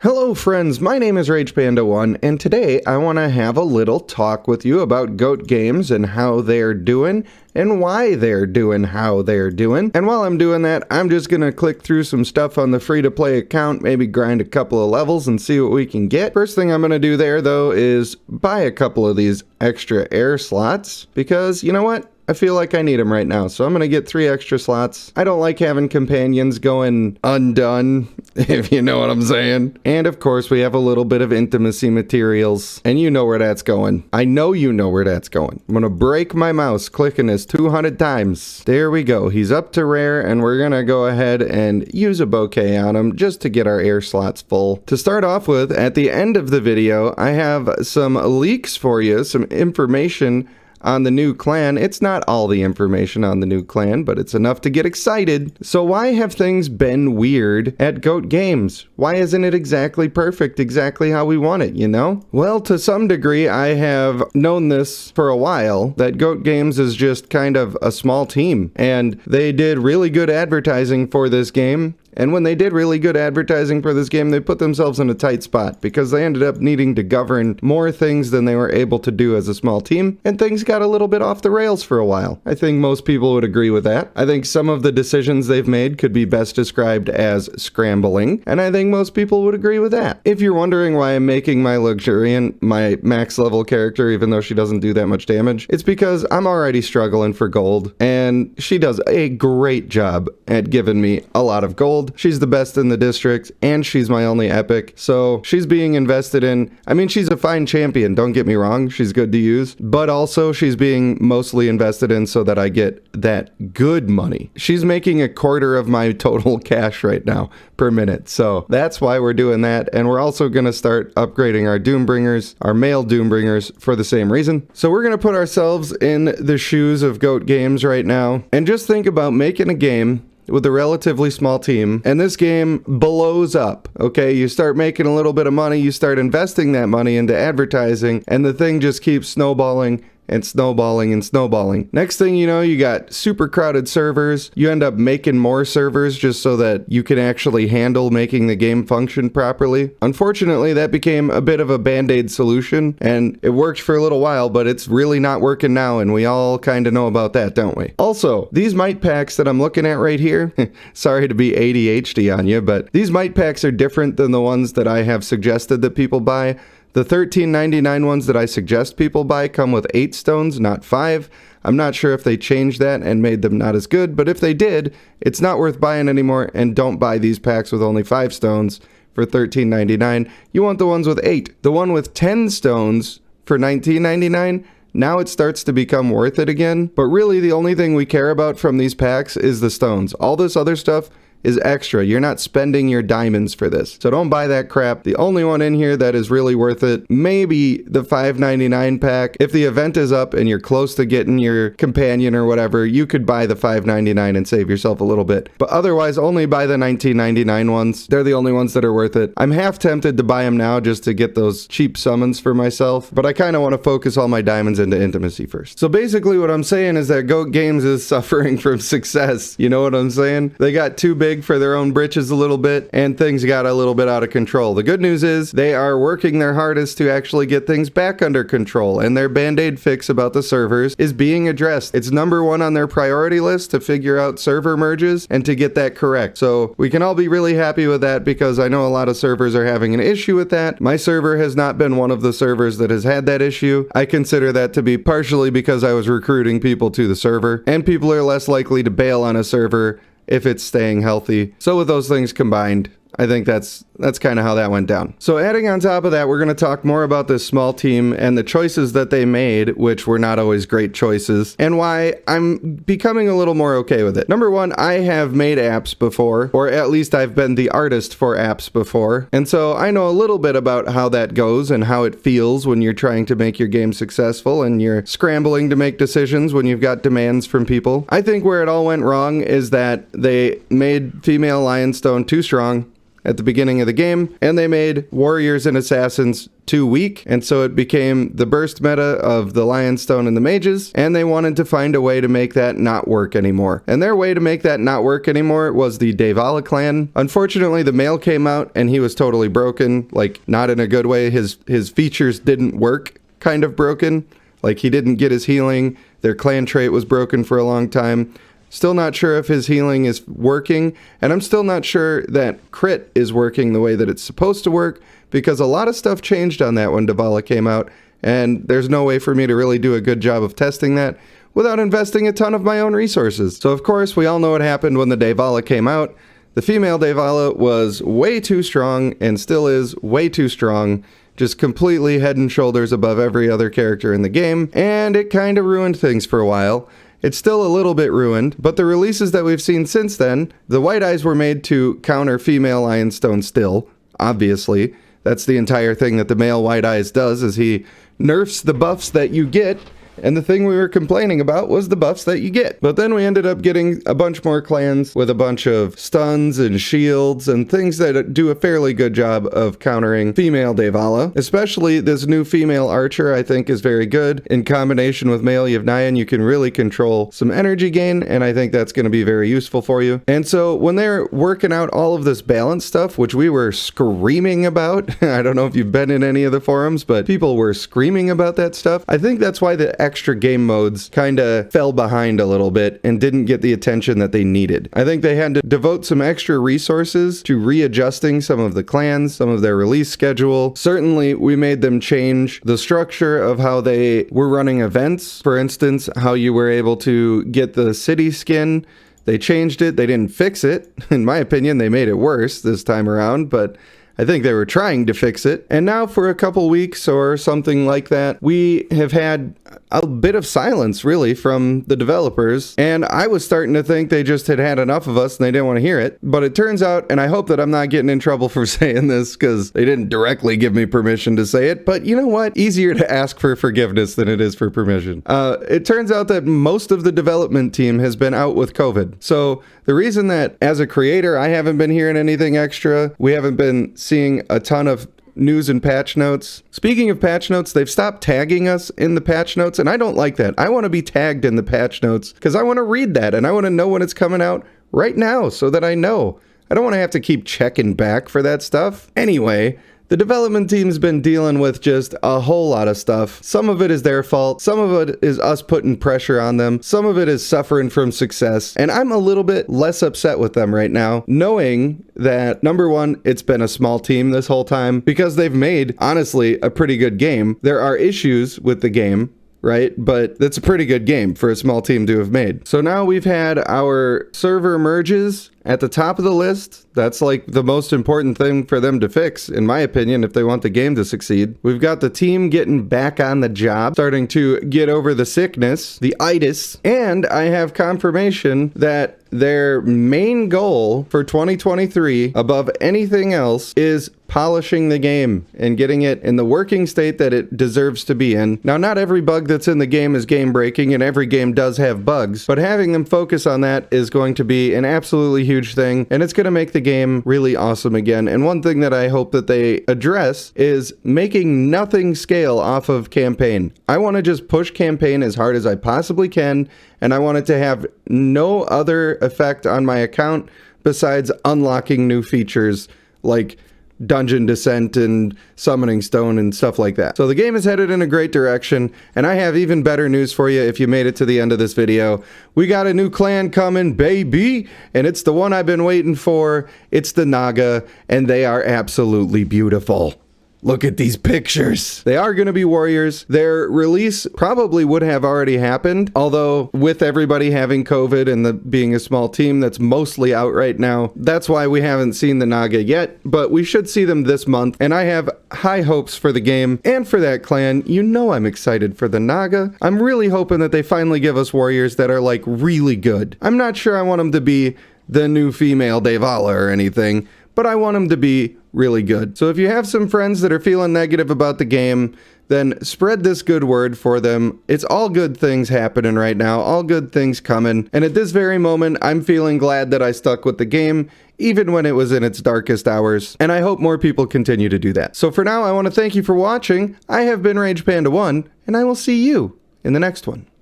Hello friends, my name is RagePanda1, and today I want to have a little talk with you about GOAT games and how they're doing, and why they're doing how they're doing. And while I'm doing that, I'm just going to click through some stuff on the free-to-play account, maybe grind a couple of levels and see what we can get. First thing I'm going to do there, though, is buy a couple of these extra air slots, because you know what? I feel like I need them right now, so I'm going to get 3 extra slots. I don't like having companions going undone, if you know what I'm saying. And of course, we have a little bit of intimacy materials, and you know where that's going. I know you know where that's going. I'm going to break my mouse clicking this 200 times. There we go. He's up to rare, and we're going to go ahead and use a bouquet on him just to get our air slots full. To start off with, at the end of the video, I have some leaks for you, some information on the new clan. It's not all the information on the new clan, but it's enough to get excited. So why have things been weird at GOAT Games? Why isn't it exactly perfect, exactly how we want it, you know? Well, to some degree, I have known this for a while, that GOAT Games is just kind of a small team, and they did really good advertising for this game. And when they did really good advertising for this game, they put themselves in a tight spot because they ended up needing to govern more things than they were able to do as a small team, and things got a little bit off the rails for a while. I think most people would agree with that. I think some of the decisions they've made could be best described as scrambling, and I think most people would agree with that. If you're wondering why I'm making my Luxuriant my max level character, even though she doesn't do that much damage, it's because I'm already struggling for gold, and she does a great job at giving me a lot of gold. She's the best in the district, and she's my only epic, so she's being invested in. I mean, she's a fine champion, don't get me wrong, she's good to use, but also she's being mostly invested in so that I get that good money. She's making a quarter of my total cash right now per minute, so that's why we're doing that. And we're also going to start upgrading our Doombringers, our male Doombringers, for the same reason. So we're going to put ourselves in the shoes of GOAT Games right now, and just think about making a game with a relatively small team, and this game blows up, okay? You start making a little bit of money, you start investing that money into advertising, and the thing just keeps snowballing and snowballing and snowballing. Next thing you know, you got super crowded servers. You end up making more servers just so that you can actually handle making the game function properly. Unfortunately, that became a bit of a band-aid solution, and it worked for a little while, but it's really not working now, and we all kind of know about that, don't we? Also, these mite packs that I'm looking at right here, sorry to be ADHD on you, but these mite packs are different than the ones that I have suggested that people buy. The $13.99 ones that I suggest people buy come with 8 stones, not 5. I'm not sure if they changed that and made them not as good, but if they did, it's not worth buying anymore, and don't buy these packs with only 5 stones for $13.99. You want the ones with 8. The one with 10 stones for $19.99, now it starts to become worth it again. But really, the only thing we care about from these packs is the stones. All this other stuff is extra. You're not spending your diamonds for this, so don't buy that crap. The only one in here that is really worth it, maybe the $5.99 pack. If the event is up and you're close to getting your companion or whatever, you could buy the $5.99 and save yourself a little bit, but otherwise only buy the $19.99 ones. They're the only ones that are worth it. I'm half tempted to buy them now just to get those cheap summons for myself, but I kind of want to focus all my diamonds into intimacy first. So basically what I'm saying is that GOAT Games is suffering from success. You know what I'm saying? They got too big for their own britches a little bit, and things got a little bit out of control. The good news is they are working their hardest to actually get things back under control, and their band-aid fix about the servers is being addressed. It's #1 on their priority list to figure out server merges and to get that correct. So we can all be really happy with that, because I know a lot of servers are having an issue with that. My server has not been one of the servers that has had that issue. I consider that to be partially because I was recruiting people to the server, and people are less likely to bail on a server if it's staying healthy. So with those things combined, I think that's kind of how that went down. So adding on top of that, we're going to talk more about this small team and the choices that they made, which were not always great choices, and why I'm becoming a little more okay with it. #1, I have made apps before, or at least I've been the artist for apps before, and so I know a little bit about how that goes and how it feels when you're trying to make your game successful and you're scrambling to make decisions when you've got demands from people. I think where it all went wrong is that they made female Lionstone too strong, at the beginning of the game, and they made warriors and assassins too weak, and so it became the burst meta of the Lionstone and the mages, and they wanted to find a way to make that not work anymore. And their way to make that not work anymore was the Devala clan. Unfortunately, the male came out and he was totally broken, like not in a good way. His features didn't work, kind of broken. Like he didn't get his healing. Their clan trait was broken for a long time. Still not sure if his healing is working, and I'm still not sure that crit is working the way that it's supposed to work, because a lot of stuff changed on that when Devala came out, and there's no way for me to really do a good job of testing that without investing a ton of my own resources. So of course, we all know what happened when the Devala came out. The female Devala was way too strong, and still is way too strong, just completely head and shoulders above every other character in the game, and it kind of ruined things for a while. It's still a little bit ruined, but the releases that we've seen since then, the White Eyes were made to counter female Lionstone still, obviously. That's the entire thing that the male White Eyes does, is he nerfs the buffs that you get, and the thing we were complaining about was the buffs that you get. But then we ended up getting a bunch more clans with a bunch of stuns and shields and things that do a fairly good job of countering female Devala. Especially this new female archer, I think, is very good. In combination with male Yevnayan, you can really control some energy gain, and I think that's going to be very useful for you. And so when they're working out all of this balance stuff, which we were screaming about, I don't know if you've been in any of the forums, but people were screaming about that stuff. I think that's why the extra game modes kind of fell behind a little bit and didn't get the attention that they needed. I think they had to devote some extra resources to readjusting some of the clans, some of their release schedule. Certainly, we made them change the structure of how they were running events. For instance, how you were able to get the city skin. They changed it. They didn't fix it. In my opinion, they made it worse this time around, but I think they were trying to fix it. And now for a couple weeks or something like that, we have had a bit of silence, really, from the developers. And I was starting to think they just had enough of us and they didn't want to hear it. But it turns out, and I hope that I'm not getting in trouble for saying this because they didn't directly give me permission to say it. But you know what? Easier to ask for forgiveness than it is for permission. It turns out that most of the development team has been out with COVID. So the reason that as a creator, I haven't been hearing anything extra, we haven't been seeing a ton of news and patch notes. Speaking of patch notes, they've stopped tagging us in the patch notes, and I don't like that. I want to be tagged in the patch notes because I want to read that and I want to know when it's coming out right now so that I know. I don't want to have to keep checking back for that stuff. Anyway, the development team's been dealing with just a whole lot of stuff. Some of it is their fault. Some of it is us putting pressure on them. Some of it is suffering from success. And I'm a little bit less upset with them right now, knowing that, number one, it's been a small team this whole time because they've made, honestly, a pretty good game. There are issues with the game, right? But that's a pretty good game for a small team to have made. So now we've had our server merges at the top of the list. That's like the most important thing for them to fix, in my opinion, if they want the game to succeed. We've got the team getting back on the job, starting to get over the sickness, the itis, and I have confirmation that their main goal for 2023, above anything else, is polishing the game and getting it in the working state that it deserves to be in. Now, not every bug that's in the game is game breaking, and every game does have bugs, but having them focus on that is going to be an absolutely huge thing, and it's going to make the game really awesome again. And one thing that I hope that they address is making nothing scale off of campaign. I want to just push campaign as hard as I possibly can, and I want it to have no other effect on my account besides unlocking new features like Dungeon Descent and Summoning Stone and stuff like that. So the game is headed in a great direction, and I have even better news for you if you made it to the end of this video. We got a new clan coming, baby, and it's the one I've been waiting for. It's the Naga, and they are absolutely beautiful. Look at these pictures. They are going to be warriors. Their release probably would have already happened, although with everybody having COVID and being a small team that's mostly out right now, that's why we haven't seen the Naga yet, but we should see them this month, and I have high hopes for the game and for that clan. You know I'm excited for the Naga. I'm really hoping that they finally give us warriors that are like really good. I'm not sure I want them to be the new female Devala or anything, but I want them to be really good. So if you have some friends that are feeling negative about the game, then spread this good word for them. It's all good things happening right now, all good things coming. And at this very moment, I'm feeling glad that I stuck with the game, even when it was in its darkest hours. And I hope more people continue to do that. So for now, I want to thank you for watching. I have been RagePanda1, and I will see you in the next one.